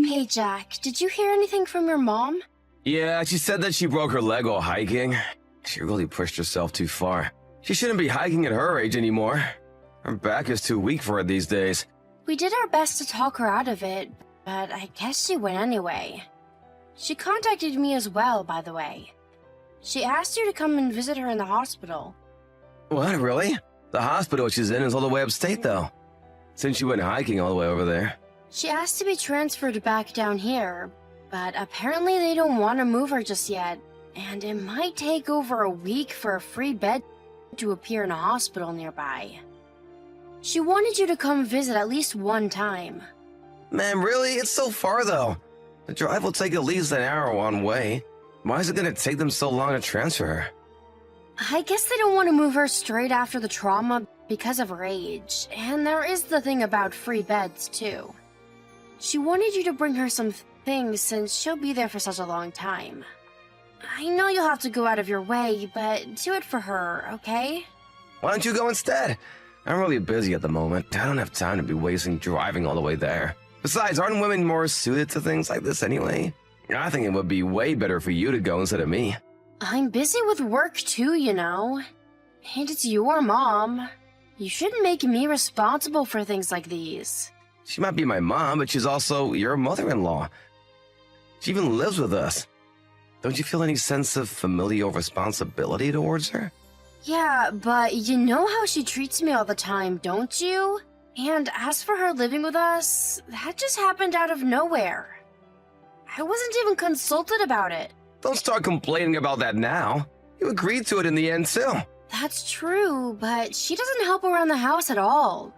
Hey, Jack, did you hear anything from your mom? Yeah, she said that she broke her leg while hiking. She really pushed herself too far. She shouldn't be hiking at her age anymore. Her back is too weak for it these days. We did our best to talk her out of it, but I guess she went anyway. She contacted me as well, by the way. She asked you to come and visit her in the hospital. What, really? The hospital she's in is all the way upstate, though. Since she went hiking all the way over there. She asked to be transferred back down here, but apparently they don't want to move her just yet, and it might take over a week for a free bed to appear in a hospital nearby. She wanted you to come visit at least one time. Man, really? It's so far, though. The drive will take at least an hour one way. Why is it gonna take them so long to transfer her? I guess they don't want to move her straight after the trauma because of her age, and there is the thing about free beds, too. She wanted you to bring her some things since she'll be there for such a long time. I know you'll have to go out of your way, but do it for her, okay? Why don't you go instead? I'm really busy at the moment. I don't have time to be wasting driving all the way there. Besides, aren't women more suited to things like this anyway? I think it would be way better for you to go instead of me. I'm busy with work too, you know. And it's your mom. You shouldn't make me responsible for things like these. She might be my mom, but she's also your mother-in-law. She even lives with us. Don't you feel any sense of familial responsibility towards her? Yeah, but you know how she treats me all the time, don't you? And as for her living with us, that just happened out of nowhere. I wasn't even consulted about it. Don't start complaining about that now. You agreed to it in the end, too. That's true, but she doesn't help around the house at all.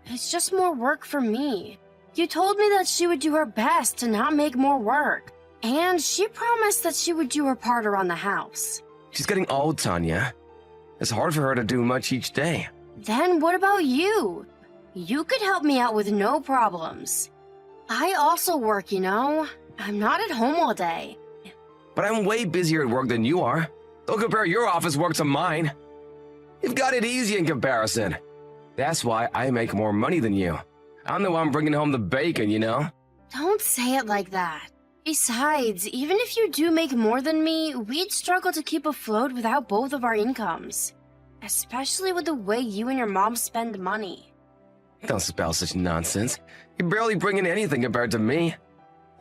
It's just more work for me. You told me that she would do her best to not make more work. And she promised that she would do her part around the house. She's getting old, Tanya. It's hard for her to do much each day. Then what about you? You could help me out with no problems. I also work, you know. I'm not at home all day. But I'm way busier at work than you are. Don't compare your office work to mine. You've got it easy in comparison. That's why I make more money than you. I'm the one bringing home the bacon, you know? Don't say it like that. Besides, even if you do make more than me, we'd struggle to keep afloat without both of our incomes. Especially with the way you and your mom spend money. Don't spout such nonsense. You barely bring in anything compared to me.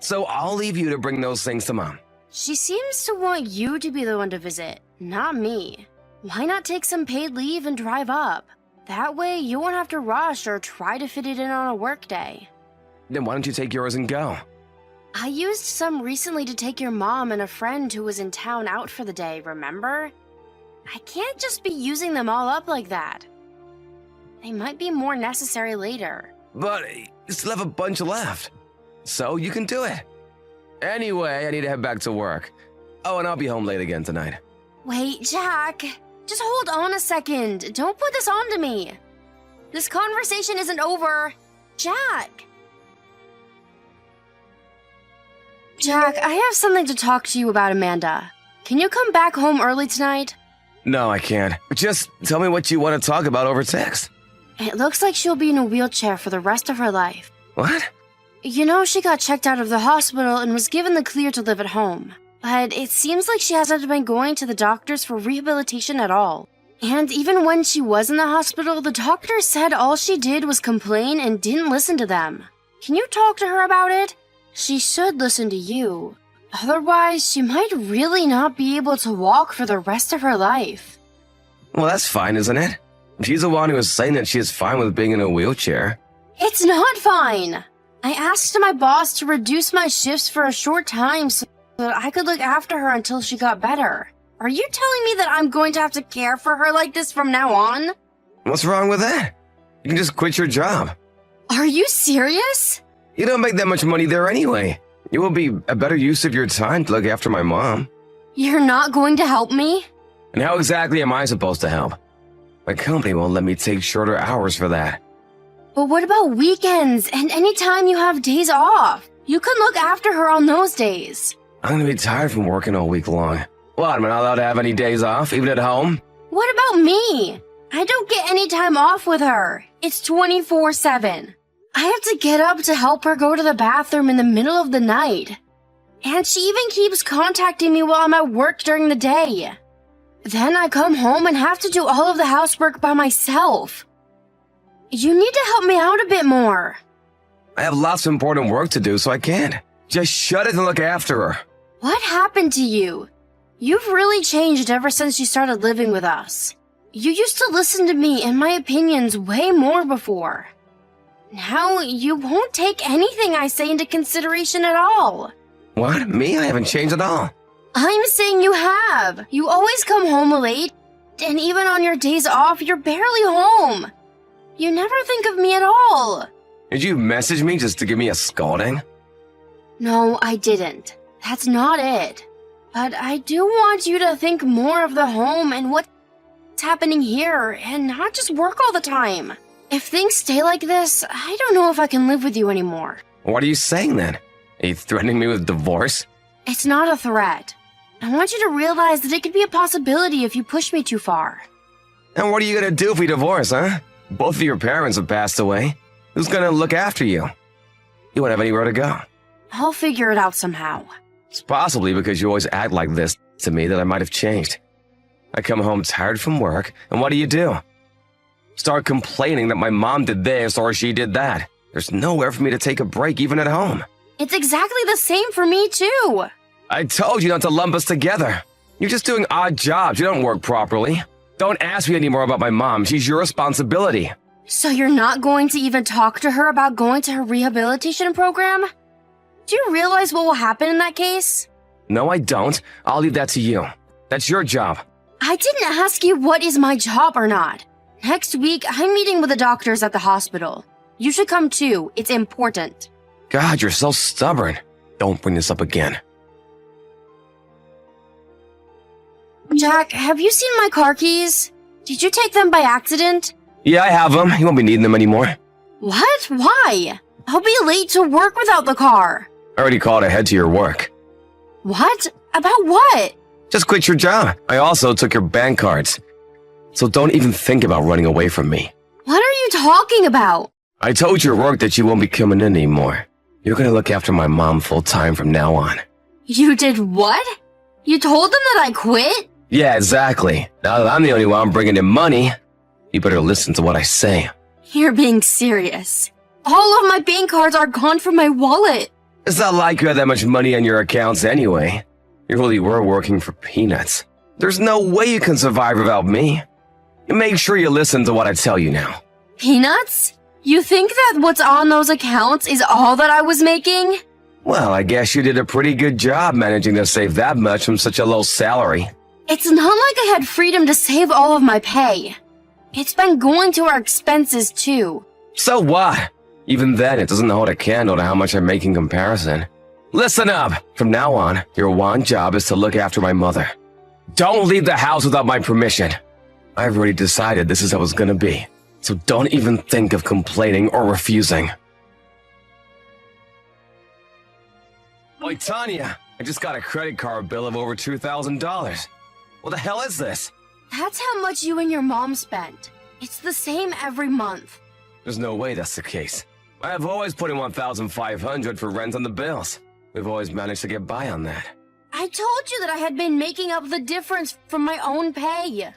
So I'll leave you to bring those things to Mom. She seems to want you to be the one to visit, not me. Why not take some paid leave and drive up? That way you won't have to rush or try to fit it in on a work day. Then why don't you take yours and go? I used some recently to take your mom and a friend who was in town out for the day, remember? I can't just be using them all up like that. They might be more necessary later. But you still have a bunch left. So you can do it. Anyway, I need to head back to work. Oh, and I'll be home late again tonight. Wait, Jack. Just hold on a second. Don't put this on to me. This conversation isn't over. Jack! Jack, I have something to talk to you about, Amanda. Can you come back home early tonight? No, I can't. Just tell me what you want to talk about over text. It looks like she'll be in a wheelchair for the rest of her life. What? You know, she got checked out of the hospital and was given the clear to live at home. But it seems like she hasn't been going to the doctors for rehabilitation at all. And even when she was in the hospital, the doctor said all she did was complain and didn't listen to them. Can you talk to her about it? She should listen to you. Otherwise, she might really not be able to walk for the rest of her life. Well, that's fine, isn't it? She's the one who was saying that she is fine with being in a wheelchair. It's not fine! I asked my boss to reduce my shifts for a short time so that I could look after her until she got better. Are you telling me that I'm going to have to care for her like this from now on? What's wrong with that? You can just quit your job. Are you serious? You don't make that much money there anyway. It will be a better use of your time to look after my mom. You're not going to help me? And how exactly am I supposed to help? My company won't let me take shorter hours for that. But what about weekends and any time you have days off? You can look after her on those days. I'm gonna be tired from working all week long. What, am I not allowed to have any days off, even at home? What about me? I don't get any time off with her. It's 24/7. I have to get up to help her go to the bathroom in the middle of the night. And she even keeps contacting me while I'm at work during the day. Then I come home and have to do all of the housework by myself. You need to help me out a bit more. I have lots of important work to do, so I can't. Just shut it and look after her. What happened to you? You've really changed ever since you started living with us. You used to listen to me and my opinions way more before. Now you won't take anything I say into consideration at all. What? Me? I haven't changed at all. I'm saying you have. You always come home late, and even on your days off, you're barely home. You never think of me at all. Did you message me just to give me a scolding? No, I didn't. That's not it. But I do want you to think more of the home and what's happening here, and not just work all the time. If things stay like this, I don't know if I can live with you anymore. What are you saying then? Are you threatening me with divorce? It's not a threat. I want you to realize that it could be a possibility if you push me too far. And what are you gonna do if we divorce, huh? Both of your parents have passed away. Who's gonna look after you? You won't have anywhere to go. I'll figure it out somehow. It's possibly because you always act like this to me that I might have changed. I come home tired from work, and what do? Start complaining that my mom did this or she did that. There's nowhere for me to take a break even at home. It's exactly the same for me too. I told you not to lump us together. You're just doing odd jobs. You don't work properly. Don't ask me anymore about my mom. She's your responsibility. So you're not going to even talk to her about going to her rehabilitation program? Do you realize what will happen in that case? No, I don't. I'll leave that to you. That's your job. I didn't ask you what is my job or not. Next week, I'm meeting with the doctors at the hospital. You should come too. It's important. God, you're so stubborn. Don't bring this up again. Jack, have you seen my car keys? Did you take them by accident? Yeah, I have them. You won't be needing them anymore. What? Why? I'll be late to work without the car. I already called ahead to your work. What? About what? Just quit your job. I also took your bank cards. So don't even think about running away from me. What are you talking about? I told your work that you won't be coming in anymore. You're gonna look after my mom full-time from now on. You did what? You told them that I quit? Yeah, exactly. Now that I'm the only one bringing in money, you better listen to what I say. You're being serious. All of my bank cards are gone from my wallet. It's not like you had that much money on your accounts anyway. You really were working for peanuts. There's no way you can survive without me. You make sure you listen to what I tell you now. Peanuts? You think that what's on those accounts is all that I was making? Well, I guess you did a pretty good job managing to save that much from such a low salary. It's not like I had freedom to save all of my pay. It's been going to our expenses too. So what? Even then, it doesn't hold a candle to how much I make in comparison. Listen up! From now on, your one job is to look after my mother. Don't leave the house without my permission. I've already decided this is how it's gonna be, so don't even think of complaining or refusing. Oi, Tanya, I just got a credit card bill of over $2,000. What the hell is this? That's how much you and your mom spent. It's the same every month. There's no way that's the case. I have always put in $1,500 for rent on the bills. We've always managed to get by on that. I told you that I had been making up the difference from my own pay.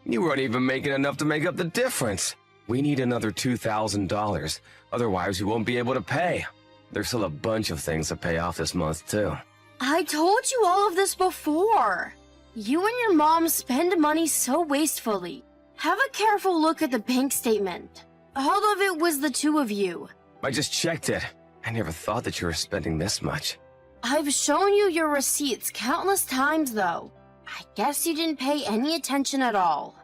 You weren't even making enough to make up the difference. We need another $2,000. Otherwise, we won't be able to pay. There's still a bunch of things to pay off this month, too. I told you all of this before. You and your mom spend money so wastefully. Have a careful look at the bank statement. All of it was the two of you. I just checked it. I never thought that you were spending this much. I've shown you your receipts countless times, though. I guess you didn't pay any attention at all.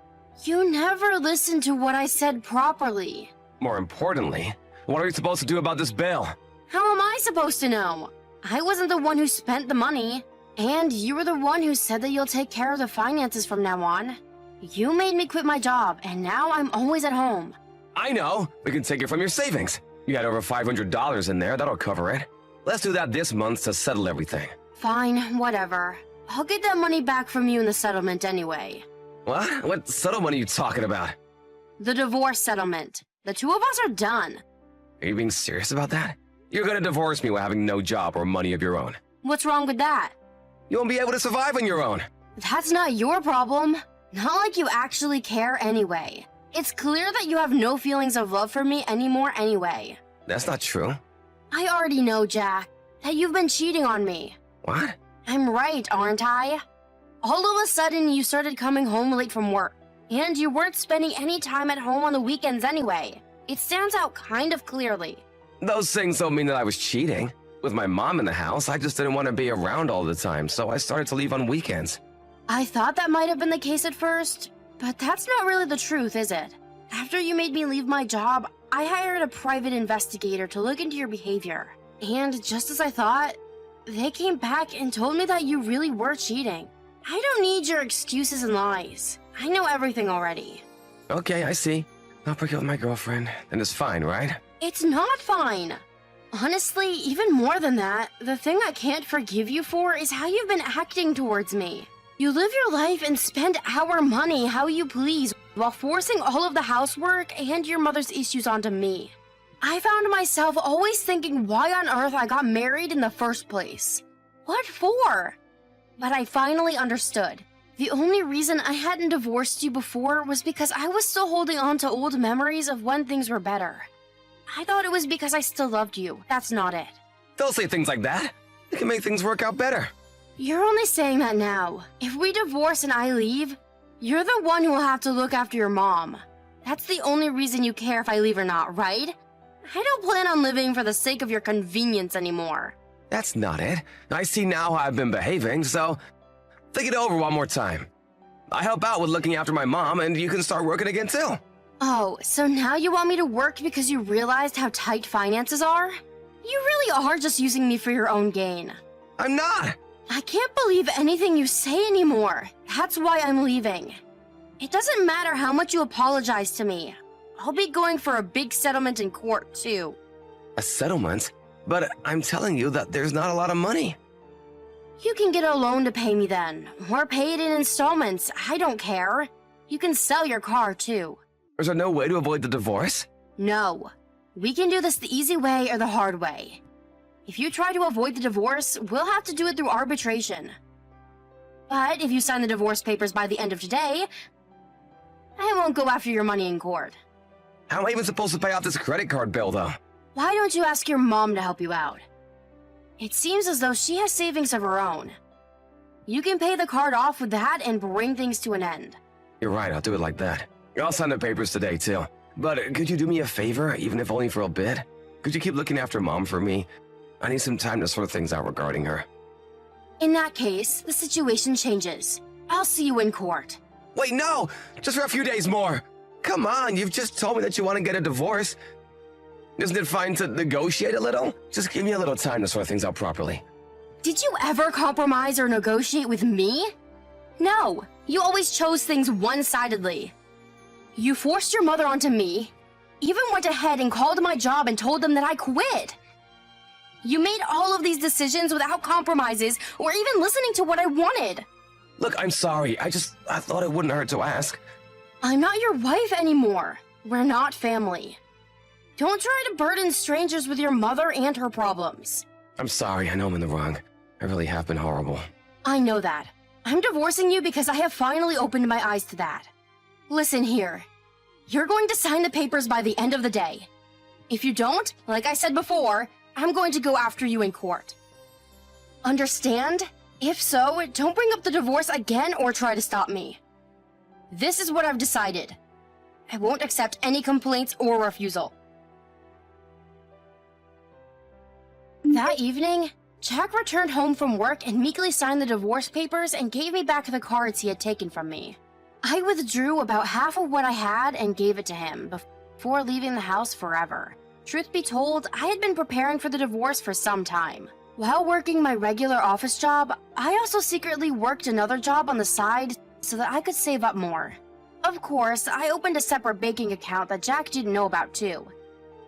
You never listened to what I said properly. More importantly, what are you supposed to do about this bill? How am I supposed to know? I wasn't the one who spent the money. And you were the one who said that you'll take care of the finances from now on. You made me quit my job, and now I'm always at home. I know. We can take it from your savings. You had over $500 in there. That'll cover it. Let's do that this month to settle everything. Fine, whatever. I'll get that money back from you in the settlement anyway. What? What settlement are you talking about? The divorce settlement. The two of us are done. Are you being serious about that? You're gonna divorce me while having no job or money of your own. What's wrong with that? You won't be able to survive on your own. That's not your problem. Not like you actually care anyway. It's clear that you have no feelings of love for me anymore anyway. That's not true. I already know, Jack, that you've been cheating on me. What? I'm right, aren't I? All of a sudden, you started coming home late from work, and you weren't spending any time at home on the weekends anyway. It stands out kind of clearly. Those things don't mean that I was cheating. With my mom in the house, I just didn't want to be around all the time, so I started to leave on weekends. I thought that might have been the case at first, but that's not really the truth, is it? After you made me leave my job, I hired a private investigator to look into your behavior. And just as I thought, they came back and told me that you really were cheating. I don't need your excuses and lies. I know everything already. Okay, I see. I'll break up with my girlfriend, then it's fine, right? It's not fine. Honestly, even more than that, the thing I can't forgive you for is how you've been acting towards me. You live your life and spend our money how you please while forcing all of the housework and your mother's issues onto me. I found myself always thinking why on earth I got married in the first place. What for? But I finally understood. The only reason I hadn't divorced you before was because I was still holding on to old memories of when things were better. I thought it was because I still loved you. That's not it. Don't say things like that. It can make things work out better. You're only saying that now. If we divorce and I leave, you're the one who will have to look after your mom. That's the only reason you care if I leave or not, right? I don't plan on living for the sake of your convenience anymore. That's not it. I see now how I've been behaving, so think it over one more time. I help out with looking after my mom, and you can start working again too. Oh, so now you want me to work because you realized how tight finances are? You really are just using me for your own gain. I'm not! I can't believe anything you say anymore. That's why I'm leaving. It doesn't matter how much you apologize to me. I'll be going for a big settlement in court, too. A settlement? But I'm telling you that there's not a lot of money. You can get a loan to pay me then, or pay it in installments. I don't care. You can sell your car, too. Is there no way to avoid the divorce? No. We can do this the easy way or the hard way. If you try to avoid the divorce, we'll have to do it through arbitration. But if you sign the divorce papers by the end of today, I won't go after your money in court. How am I even supposed to pay off this credit card bill, though? Why don't you ask your mom to help you out? It seems as though she has savings of her own. You can pay the card off with that and bring things to an end. You're right, I'll do it like that. I'll sign the papers today, too. But could you do me a favor, even if only for a bit? Could you keep looking after Mom for me? I need some time to sort things out regarding her. In that case, the situation changes. I'll see you in court. Wait, no! Just for a few days more! Come on, you've just told me that you want to get a divorce. Isn't it fine to negotiate a little? Just give me a little time to sort things out properly. Did you ever compromise or negotiate with me? No, you always chose things one-sidedly. You forced your mother onto me, even went ahead and called my job and told them that I quit. You made all of these decisions without compromises or even listening to what I wanted. Look, I'm sorry. I thought it wouldn't hurt to ask. I'm not your wife anymore. We're not family. Don't try to burden strangers with your mother and her problems. I'm sorry. I know I'm in the wrong. I really have been horrible. I know that. I'm divorcing you because I have finally opened my eyes to that. Listen here. You're going to sign the papers by the end of the day. If you don't, like I said before, I'm going to go after you in court. Understand? If so, don't bring up the divorce again or try to stop me. This is what I've decided. I won't accept any complaints or refusal. That evening, Jack returned home from work and meekly signed the divorce papers and gave me back the cards he had taken from me. I withdrew about half of what I had and gave it to him before leaving the house forever. Truth be told, I had been preparing for the divorce for some time. While working my regular office job, I also secretly worked another job on the side so that I could save up more. Of course, I opened a separate banking account that Jack didn't know about too.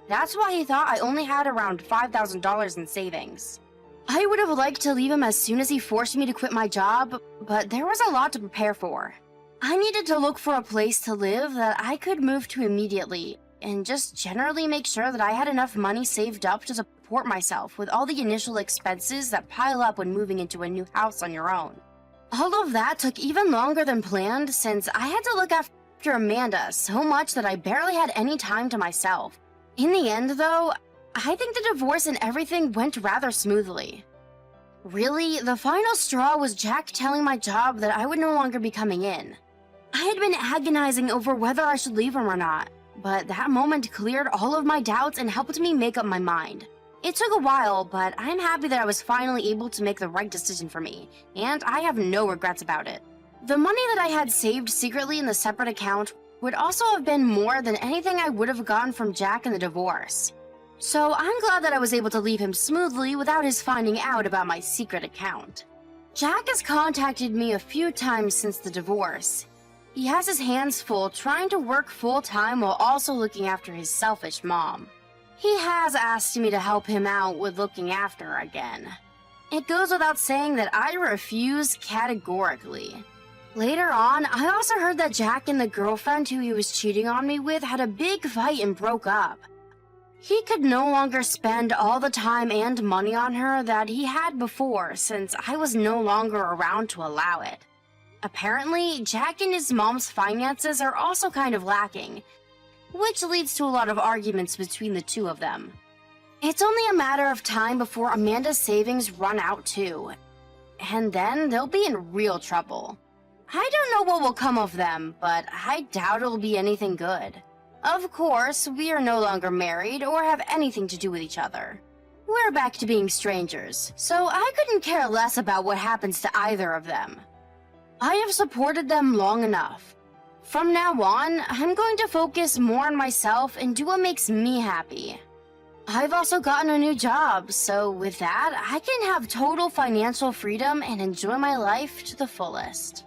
That's why he thought I only had around $5,000 in savings. I would have liked to leave him as soon as he forced me to quit my job, but there was a lot to prepare for. I needed to look for a place to live that I could move to immediately, and just generally make sure that I had enough money saved up to support myself with all the initial expenses that pile up when moving into a new house on your own. All of that took even longer than planned since I had to look after Amanda so much that I barely had any time to myself. In the end, though, I think the divorce and everything went rather smoothly. Really, the final straw was Jack telling my job that I would no longer be coming in. I had been agonizing over whether I should leave him or not, but that moment cleared all of my doubts and helped me make up my mind. It took a while, but I'm happy that I was finally able to make the right decision for me, and I have no regrets about it. The money that I had saved secretly in the separate account would also have been more than anything I would have gotten from Jack in the divorce. So I'm glad that I was able to leave him smoothly without his finding out about my secret account. Jack has contacted me a few times since the divorce. He has his hands full trying to work full-time while also looking after his selfish mom. He has asked me to help him out with looking after her again. It goes without saying that I refuse categorically. Later on, I also heard that Jack and the girlfriend who he was cheating on me with had a big fight and broke up. He could no longer spend all the time and money on her that he had before since I was no longer around to allow it. Apparently, Jack and his mom's finances are also kind of lacking, which leads to a lot of arguments between the two of them. It's only a matter of time before Amanda's savings run out too, and then they'll be in real trouble. I don't know what will come of them, but I doubt it'll be anything good. Of course, we are no longer married or have anything to do with each other. We're back to being strangers, so I couldn't care less about what happens to either of them. I have supported them long enough. From now on, I'm going to focus more on myself and do what makes me happy. I've also gotten a new job, so with that, I can have total financial freedom and enjoy my life to the fullest.